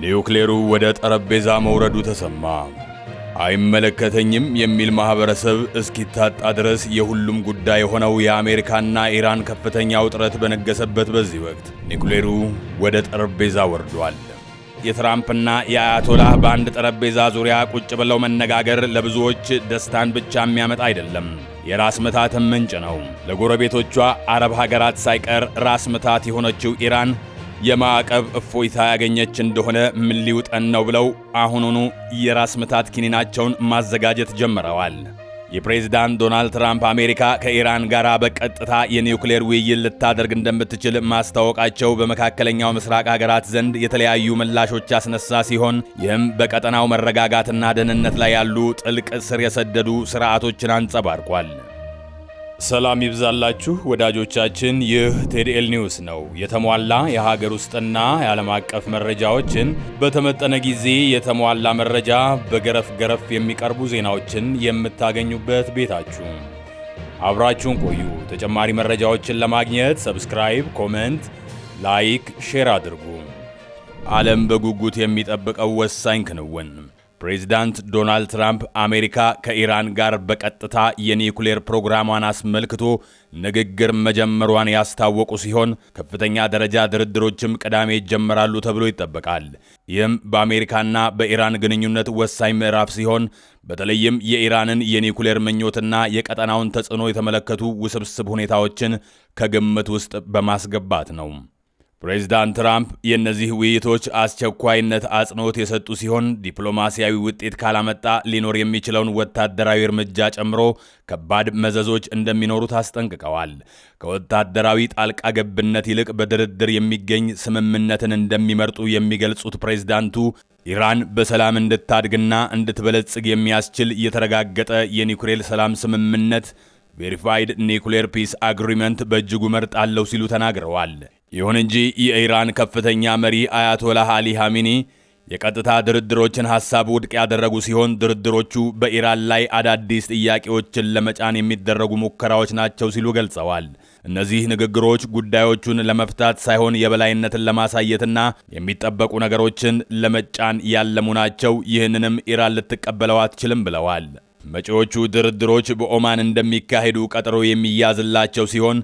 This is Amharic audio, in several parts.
ኒውክሌሩ ወደ ጠረጴዛ መውረዱ ተሰማ። አይመለከተኝም የሚል ማህበረሰብ እስኪታጣ ድረስ የሁሉም ጉዳይ የሆነው የአሜሪካና ኢራን ከፍተኛ ውጥረት በነገሰበት በዚህ ወቅት ኒውክሌሩ ወደ ጠረጴዛ ወርዷል። የትራምፕና የአያቶላህ በአንድ ጠረጴዛ ዙሪያ ቁጭ ብለው መነጋገር ለብዙዎች ደስታን ብቻ የሚያመጣ አይደለም፣ የራስ ምታትም ምንጭ ነው። ለጎረቤቶቿ አረብ ሀገራት ሳይቀር ራስ ምታት የሆነችው ኢራን የማዕቀብ እፎይታ ያገኘች እንደሆነ ምን ሊውጠን ነው ብለው አሁኑኑ የራስ ምታት ኪኒናቸውን ማዘጋጀት ጀምረዋል። የፕሬዝዳንት ዶናልድ ትራምፕ አሜሪካ ከኢራን ጋር በቀጥታ የኒውክሌር ውይይት ልታደርግ እንደምትችል ማስታወቃቸው በመካከለኛው ምስራቅ ሀገራት ዘንድ የተለያዩ ምላሾች ያስነሳ ሲሆን ይህም በቀጠናው መረጋጋትና ደህንነት ላይ ያሉ ጥልቅ ስር የሰደዱ ስርዓቶችን አንጸባርቋል። ሰላም ይብዛላችሁ ወዳጆቻችን፣ ይህ ቴድኤል ኒውስ ነው። የተሟላ የሀገር ውስጥና የዓለም አቀፍ መረጃዎችን በተመጠነ ጊዜ የተሟላ መረጃ በገረፍ ገረፍ የሚቀርቡ ዜናዎችን የምታገኙበት ቤታችሁ። አብራችሁን ቆዩ። ተጨማሪ መረጃዎችን ለማግኘት ሰብስክራይብ፣ ኮሜንት፣ ላይክ፣ ሼር አድርጉ። ዓለም በጉጉት የሚጠብቀው ወሳኝ ክንውን ፕሬዚዳንት ዶናልድ ትራምፕ አሜሪካ ከኢራን ጋር በቀጥታ የኒውክሌር ፕሮግራሟን አስመልክቶ ንግግር መጀመሯን ያስታወቁ ሲሆን ከፍተኛ ደረጃ ድርድሮችም ቅዳሜ ይጀመራሉ ተብሎ ይጠበቃል። ይህም በአሜሪካና በኢራን ግንኙነት ወሳኝ ምዕራፍ ሲሆን በተለይም የኢራንን የኒውክሌር ምኞትና የቀጠናውን ተጽዕኖ የተመለከቱ ውስብስብ ሁኔታዎችን ከግምት ውስጥ በማስገባት ነው። ፕሬዚዳንት ትራምፕ የእነዚህ ውይይቶች አስቸኳይነት አጽንኦት የሰጡ ሲሆን ዲፕሎማሲያዊ ውጤት ካላመጣ ሊኖር የሚችለውን ወታደራዊ እርምጃ ጨምሮ ከባድ መዘዞች እንደሚኖሩት አስጠንቅቀዋል። ከወታደራዊ ጣልቃ ገብነት ይልቅ በድርድር የሚገኝ ስምምነትን እንደሚመርጡ የሚገልጹት ፕሬዚዳንቱ ኢራን በሰላም እንድታድግና እንድትበለጽግ የሚያስችል የተረጋገጠ የኒውክሌር ሰላም ስምምነት ቬሪፋይድ ኒውክሌር ፒስ አግሪመንት በእጅጉ መርጣለሁ ሲሉ ተናግረዋል። ይሁን እንጂ የኢራን ከፍተኛ መሪ አያቶላህ አሊ ኻሜኒ የቀጥታ ድርድሮችን ሐሳብ ውድቅ ያደረጉ ሲሆን ድርድሮቹ በኢራን ላይ አዳዲስ ጥያቄዎችን ለመጫን የሚደረጉ ሙከራዎች ናቸው ሲሉ ገልጸዋል። እነዚህ ንግግሮች ጉዳዮቹን ለመፍታት ሳይሆን የበላይነትን ለማሳየትና የሚጠበቁ ነገሮችን ለመጫን ያለሙ ናቸው። ይህንንም ኢራን ልትቀበለው አትችልም ብለዋል። መጪዎቹ ድርድሮች በኦማን እንደሚካሄዱ ቀጠሮ የሚያዝላቸው ሲሆን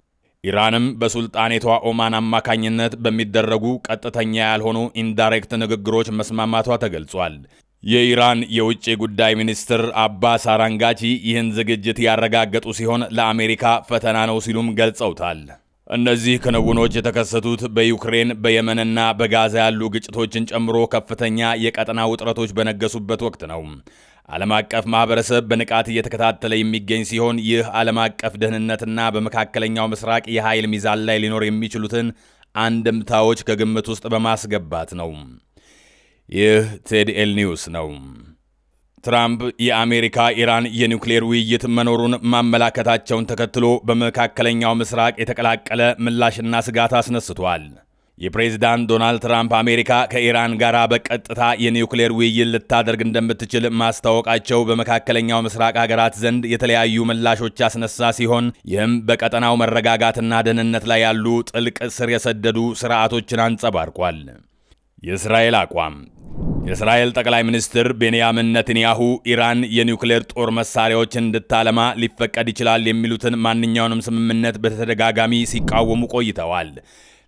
ኢራንም በሱልጣኔቷ ኦማን አማካኝነት በሚደረጉ ቀጥተኛ ያልሆኑ ኢንዳይሬክት ንግግሮች መስማማቷ ተገልጿል። የኢራን የውጭ ጉዳይ ሚኒስትር አባስ አራንጋቺ ይህን ዝግጅት ያረጋገጡ ሲሆን ለአሜሪካ ፈተና ነው ሲሉም ገልጸውታል። እነዚህ ክንውኖች የተከሰቱት በዩክሬን በየመንና በጋዛ ያሉ ግጭቶችን ጨምሮ ከፍተኛ የቀጠና ውጥረቶች በነገሱበት ወቅት ነው። ዓለም አቀፍ ማህበረሰብ በንቃት እየተከታተለ የሚገኝ ሲሆን ይህ ዓለም አቀፍ ደህንነትና በመካከለኛው ምስራቅ የኃይል ሚዛን ላይ ሊኖር የሚችሉትን አንድምታዎች ከግምት ውስጥ በማስገባት ነው። ይህ ቴድኤል ኒውስ ነው። ትራምፕ የአሜሪካ ኢራን የኒውክሌር ውይይት መኖሩን ማመላከታቸውን ተከትሎ በመካከለኛው ምስራቅ የተቀላቀለ ምላሽና ስጋት አስነስቷል። የፕሬዝዳንት ዶናልድ ትራምፕ አሜሪካ ከኢራን ጋር በቀጥታ የኒውክሌር ውይይት ልታደርግ እንደምትችል ማስታወቃቸው በመካከለኛው ምስራቅ ሀገራት ዘንድ የተለያዩ ምላሾች ያስነሳ ሲሆን ይህም በቀጠናው መረጋጋትና ደህንነት ላይ ያሉ ጥልቅ ስር የሰደዱ ስርዓቶችን አንጸባርቋል። የእስራኤል አቋም የእስራኤል ጠቅላይ ሚኒስትር ቤንያሚን ኔታንያሁ ኢራን የኒውክሌር ጦር መሳሪያዎችን እንድታለማ ሊፈቀድ ይችላል የሚሉትን ማንኛውንም ስምምነት በተደጋጋሚ ሲቃወሙ ቆይተዋል።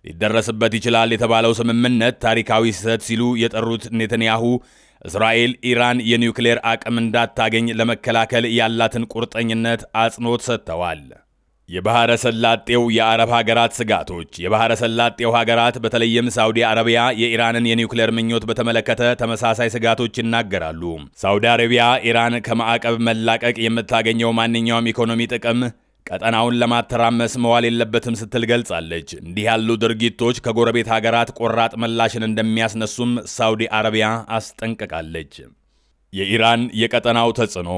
ሊደረስበት ይችላል የተባለው ስምምነት ታሪካዊ ስህተት ሲሉ የጠሩት ኔታንያሁ እስራኤል ኢራን የኒውክሌር አቅም እንዳታገኝ ለመከላከል ያላትን ቁርጠኝነት አጽንኦት ሰጥተዋል። የባሕረ ሰላጤው የአረብ ሀገራት ስጋቶች የባሕረ ሰላጤው ሀገራት በተለይም ሳውዲ አረቢያ የኢራንን የኒውክሌር ምኞት በተመለከተ ተመሳሳይ ስጋቶች ይናገራሉ። ሳውዲ አረቢያ ኢራን ከማዕቀብ መላቀቅ የምታገኘው ማንኛውም ኢኮኖሚ ጥቅም ቀጠናውን ለማተራመስ መዋል የለበትም ስትል ገልጻለች። እንዲህ ያሉ ድርጊቶች ከጎረቤት ሀገራት ቆራጥ ምላሽን እንደሚያስነሱም ሳውዲ አረቢያ አስጠንቅቃለች። የኢራን የቀጠናው ተጽዕኖ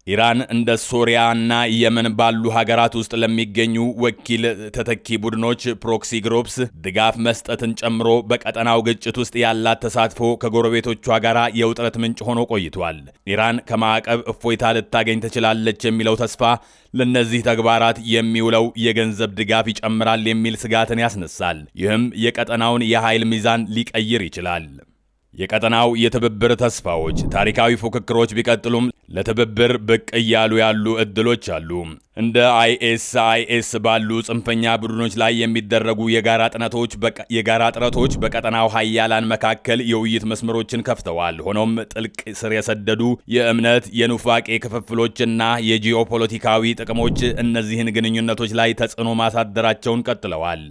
ኢራን እንደ ሶሪያና የመን ባሉ ሀገራት ውስጥ ለሚገኙ ወኪል ተተኪ ቡድኖች ፕሮክሲ ግሩፕስ ድጋፍ መስጠትን ጨምሮ በቀጠናው ግጭት ውስጥ ያላት ተሳትፎ ከጎረቤቶቿ ጋር የውጥረት ምንጭ ሆኖ ቆይቷል። ኢራን ከማዕቀብ እፎይታ ልታገኝ ትችላለች የሚለው ተስፋ ለነዚህ ተግባራት የሚውለው የገንዘብ ድጋፍ ይጨምራል የሚል ስጋትን ያስነሳል። ይህም የቀጠናውን የኃይል ሚዛን ሊቀይር ይችላል። የቀጠናው የትብብር ተስፋዎች ታሪካዊ ፉክክሮች ቢቀጥሉም ለትብብር ብቅ እያሉ ያሉ እድሎች አሉ። እንደ አይኤስ ባሉ ጽንፈኛ ቡድኖች ላይ የሚደረጉ የጋራ ጥረቶች በቀጠናው ሀያላን መካከል የውይይት መስመሮችን ከፍተዋል። ሆኖም ጥልቅ ስር የሰደዱ የእምነት፣ የኑፋቄ ክፍፍሎችና የጂኦፖለቲካዊ ጥቅሞች እነዚህን ግንኙነቶች ላይ ተጽዕኖ ማሳደራቸውን ቀጥለዋል።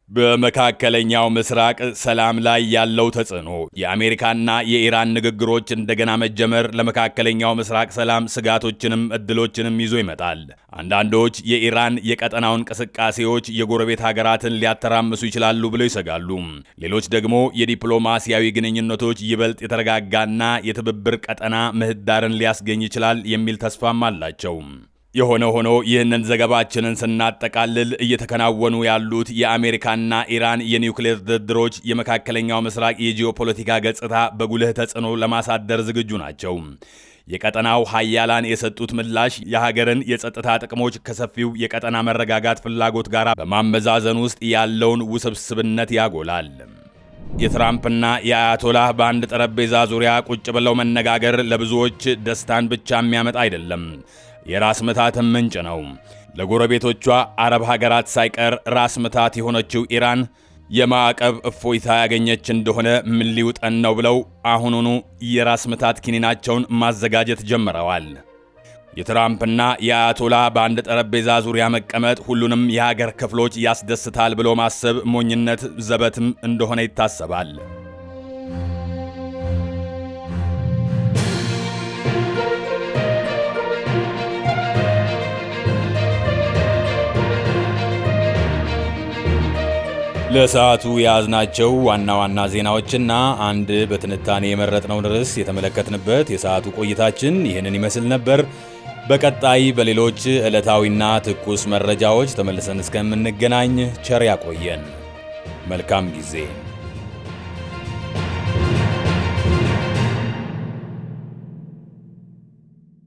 በመካከለኛው ምስራቅ ሰላም ላይ ያለው ተጽዕኖ የአሜሪካና የኢራን ንግግሮች እንደገና መጀመር ለመካከለኛው ምስራቅ ሰላም ስጋቶችንም እድሎችንም ይዞ ይመጣል። አንዳንዶች የኢራን የቀጠናው እንቅስቃሴዎች የጎረቤት ሀገራትን ሊያተራምሱ ይችላሉ ብለው ይሰጋሉ። ሌሎች ደግሞ የዲፕሎማሲያዊ ግንኙነቶች ይበልጥ የተረጋጋና የትብብር ቀጠና ምህዳርን ሊያስገኝ ይችላል የሚል ተስፋም አላቸው። የሆነ ሆኖ ይህንን ዘገባችንን ስናጠቃልል እየተከናወኑ ያሉት የአሜሪካና ኢራን የኒውክሌር ድርድሮች የመካከለኛው ምስራቅ የጂኦፖለቲካ ገጽታ በጉልህ ተጽዕኖ ለማሳደር ዝግጁ ናቸው። የቀጠናው ሀያላን የሰጡት ምላሽ የሀገርን የጸጥታ ጥቅሞች ከሰፊው የቀጠና መረጋጋት ፍላጎት ጋር በማመዛዘን ውስጥ ያለውን ውስብስብነት ያጎላል። የትራምፕና የአያቶላህ በአንድ ጠረጴዛ ዙሪያ ቁጭ ብለው መነጋገር ለብዙዎች ደስታን ብቻ የሚያመጣ አይደለም፣ የራስ ምታትም ምንጭ ነው። ለጎረቤቶቿ አረብ ሀገራት ሳይቀር ራስ ምታት የሆነችው ኢራን የማዕቀብ እፎይታ ያገኘች እንደሆነ ምን ሊውጠን ነው ብለው አሁኑኑ የራስ ምታት ኪኒናቸውን ማዘጋጀት ጀምረዋል። የትራምፕና የአያቶላህ በአንድ ጠረጴዛ ዙሪያ መቀመጥ ሁሉንም የሀገር ክፍሎች ያስደስታል ብሎ ማሰብ ሞኝነት፣ ዘበትም እንደሆነ ይታሰባል። ለሰዓቱ የያዝናቸው ዋና ዋና ዜናዎችና አንድ በትንታኔ የመረጥነውን ርዕስ የተመለከትንበት የሰዓቱ ቆይታችን ይህንን ይመስል ነበር። በቀጣይ በሌሎች ዕለታዊና ትኩስ መረጃዎች ተመልሰን እስከምንገናኝ ቸር ያቆየን። መልካም ጊዜ